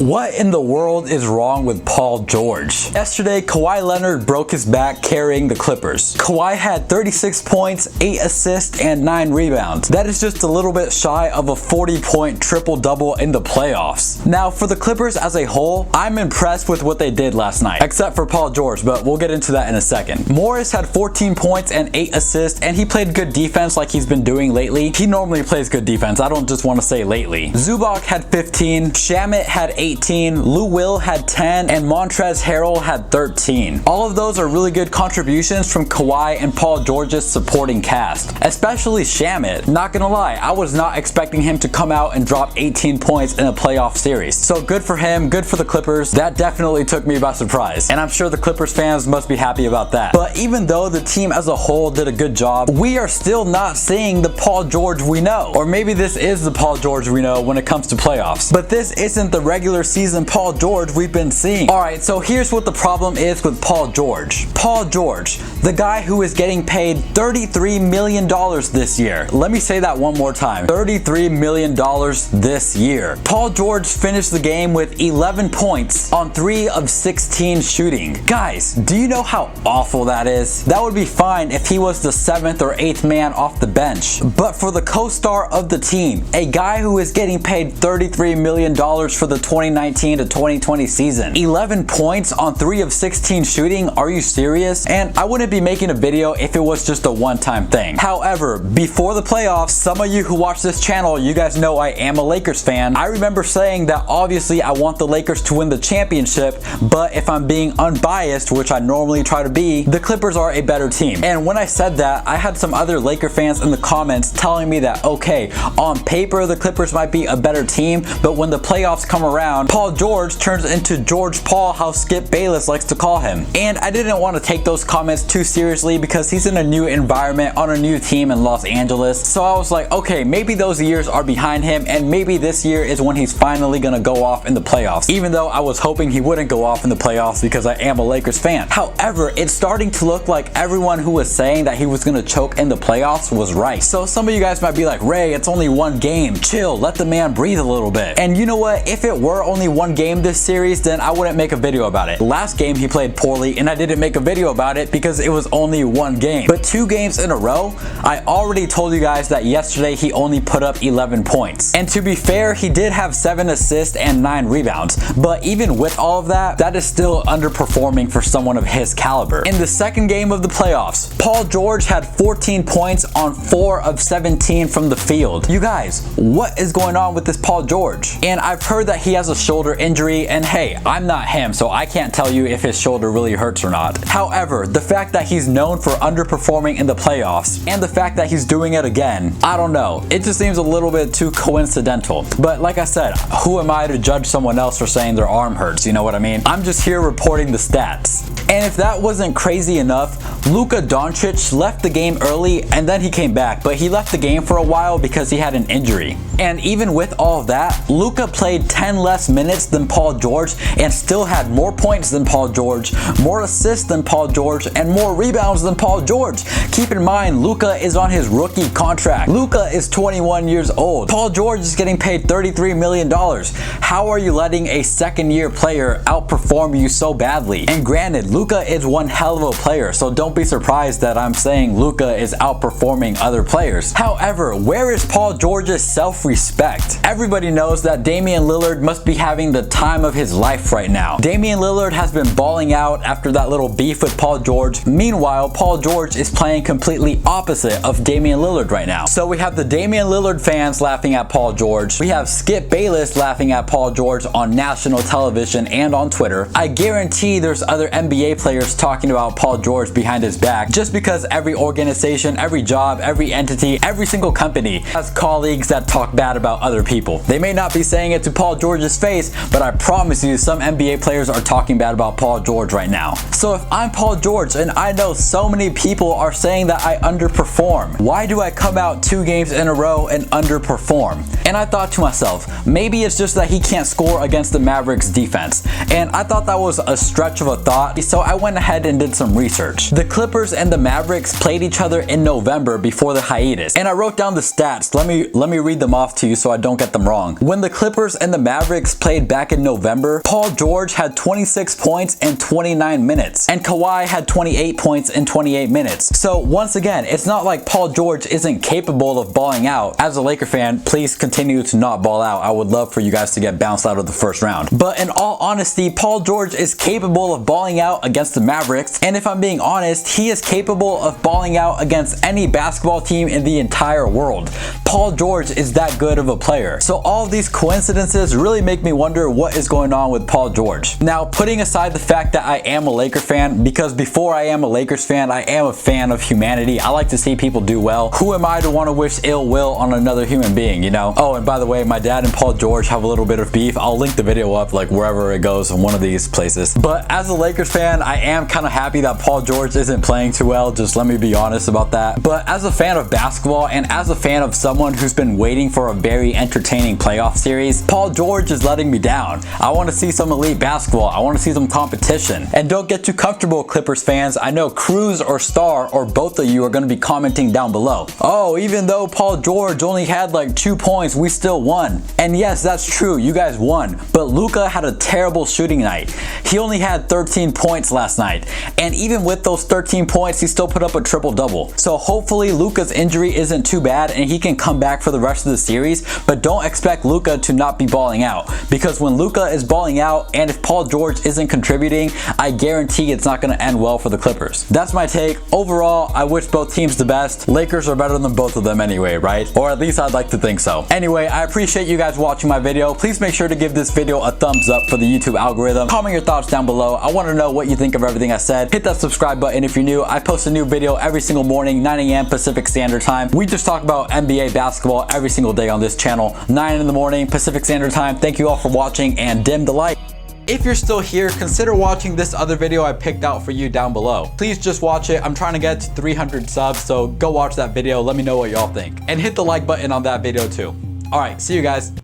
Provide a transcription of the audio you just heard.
What in the world is wrong with Paul George? Yesterday, Kawhi Leonard broke his back carrying the Clippers. Kawhi had 36 points, 8 assists, and 9 rebounds. That is just a little bit shy of a 40-point triple-double in the playoffs. Now, for the Clippers as a whole, I'm impressed with what they did last night, except for Paul George, but we'll get into that in a second. Morris had 14 points and 8 assists, and he played good defense like he's been doing lately. He normally plays good defense. I don't just want to say lately. Zubac had 15, Shamet had 18, Lou Will had 10, and Montrezl Harrel had 13. All of those are really good contributions from Kawhi and Paul George's supporting cast, especially Shamet. Not gonna lie, I was not expecting him to come out and drop 18 points in a playoff series. So good for him, good for the Clippers. That definitely took me by surprise, and I'm sure the Clippers fans must be happy about that. But even though the team as a whole did a good job, we are still not seeing the Paul George we know. Or maybe this is the Paul George we know when it comes to playoffs. But this isn't the regular season Paul George we've been seeing. Alright, so here's what the problem is with Paul George. Paul George, the guy who is getting paid $33 million this year. Let me say that one more time. $33 million this year. Paul George finished the game with 11 points on 3 of 16 shooting. Guys, do you know how awful that is? That would be fine if he was the 7th or 8th man off the bench. But for the co-star of the team, a guy who is getting paid $33 million for the 2019 to 2020 season. 11 points on 3 of 16 shooting? Are you serious? And I wouldn't be making a video if it was just a one-time thing. However, before the playoffs, some of you who watch this channel, you guys know I am a Lakers fan. I remember saying that obviously I want the Lakers to win the championship, but if I'm being unbiased, which I normally try to be, the Clippers are a better team. And when I said that, I had some other Laker fans in the comments telling me that, okay, on paper the Clippers might be a better team, but when the playoffs come around, Paul George turns into George Paul, how Skip Bayless likes to call him. And I didn't want to take those comments too seriously because he's in a new environment on a new team in Los Angeles. So I was like, okay, maybe those years are behind him and maybe this year is when he's finally gonna go off in the playoffs. Even though I was hoping he wouldn't go off in the playoffs because I am a Lakers fan. However, it's starting to look like everyone who was saying that he was gonna choke in the playoffs was right. So some of you guys might be like, Ray, it's only one game. Chill, let the man breathe a little bit. And you know what? If it were only one game this series, then I wouldn't make a video about it. Last game he played poorly and I didn't make a video about it because it was only one game. But 2 games in a row, I already told you guys that yesterday he only put up 11 points. And to be fair, he did have 7 assists and 9 rebounds. But even with all of that, that is still underperforming for someone of his caliber. In the second game of the playoffs, Paul George had 14 points on 4 of 17 from the field. You guys, what is going on with this Paul George? And I've heard that he has a shoulder injury, and hey, I'm not him, so I can't tell you if his shoulder really hurts or not. However, the fact that he's known for underperforming in the playoffs, and the fact that he's doing it again, I don't know. It just seems a little bit too coincidental. But like I said, who am I to judge someone else for saying their arm hurts, you know what I mean? I'm just here reporting the stats. And if that wasn't crazy enough, Luka Doncic left the game early and then he came back, but he left the game for a while because he had an injury. And even with all of that, Luka played 10 less minutes than Paul George and still had more points than Paul George, more assists than Paul George, and more rebounds than Paul George. Keep in mind, Luka is on his rookie contract. Luka is 21 years old. Paul George is getting paid $33 million. How are you letting a second-year player outperform you so badly? And granted, Luka is one hell of a player, so don't be surprised that I'm saying Luka is outperforming other players. However, where is Paul George's self-respect? Everybody knows that Damian Lillard must be having the time of his life right now. Damian Lillard has been balling out after that little beef with Paul George. Meanwhile, Paul George is playing completely opposite of Damian Lillard right now. So we have the Damian Lillard fans laughing at Paul George. We have Skip Bayless laughing at Paul George on national television and on Twitter. I guarantee there's other NBA players talking about Paul George behind his back just because every organization, every job, every entity, every single company has colleagues that talk bad about other people. They may not be saying it to Paul George's face, but I promise you some NBA players are talking bad about Paul George right now. So if I'm Paul George and I know so many people are saying that I underperform, why do I come out 2 games in a row and underperform? And I thought to myself, maybe it's just that he can't score against the Mavericks defense. And I thought that was a stretch of a thought. so I went ahead and did some research. The Clippers and the Mavericks played each other in November before the hiatus, and I wrote down the stats. Let me read them off to you so I don't get them wrong. When the Clippers and the Mavericks played back in November, Paul George had 26 points in 29 minutes, and Kawhi had 28 points in 28 minutes. So once again, it's not like Paul George isn't capable of balling out. As a Laker fan, please continue to not ball out. I would love for you guys to get bounced out of the first round. But in all honesty, Paul George is capable of balling out against the Mavericks, and if I'm being honest, he is capable of balling out against any basketball team in the entire world. Paul George is that good of a player. So all of these coincidences really make me wonder what is going on with Paul George. Now, putting aside the fact that I am a Laker fan, because before I am a Lakers fan, I am a fan of humanity. I like to see people do well. Who am I to want to wish ill will on another human being, you know? Oh, and by the way, my dad and Paul George have a little bit of beef. I'll link the video up like wherever it goes in one of these places. But as a Lakers fan, I am kind of happy that Paul George isn't playing too well. Just let me be honest about that. But as a fan of basketball and as a fan of someone who's been waiting for a very entertaining playoff series, Paul George is letting me down. I want to see some elite basketball. I want to see some competition. And don't get too comfortable, Clippers fans. I know Cruz or Star or both of you are going to be commenting down below. Oh, even though Paul George only had like 2 points, we still won. And yes, that's true. You guys won. But Luka had a terrible shooting night. He only had 13 points last night. And even with those 13 points, he still put up a triple-double. So hopefully Luka's injury isn't too bad and he can come back for the rest of the series. But don't expect Luka to not be balling out. Because when Luka is balling out and if Paul George isn't contributing, I guarantee it's not going to end well for the Clippers. That's my take. Overall, I wish both teams the best. Lakers are better than both of them anyway, right? Or at least I'd like to think so. Anyway, I appreciate you guys watching my video. Please make sure to give this video a thumbs up for the YouTube algorithm. Comment your thoughts down below. I want to know what you think of everything I said. Hit that subscribe button if you're new. I post a new video every single morning, 9 a.m. Pacific Standard Time. We just talk about NBA basketball every single day on this channel, 9 in the morning Pacific Standard Time. Thank you all for watching and dim the light. If you're still here, consider watching this other video I picked out for you down below. Please just watch it. I'm trying to get to 300 subs, so go watch that video. Let me know what y'all think. And hit the like button on that video too. All right, see you guys.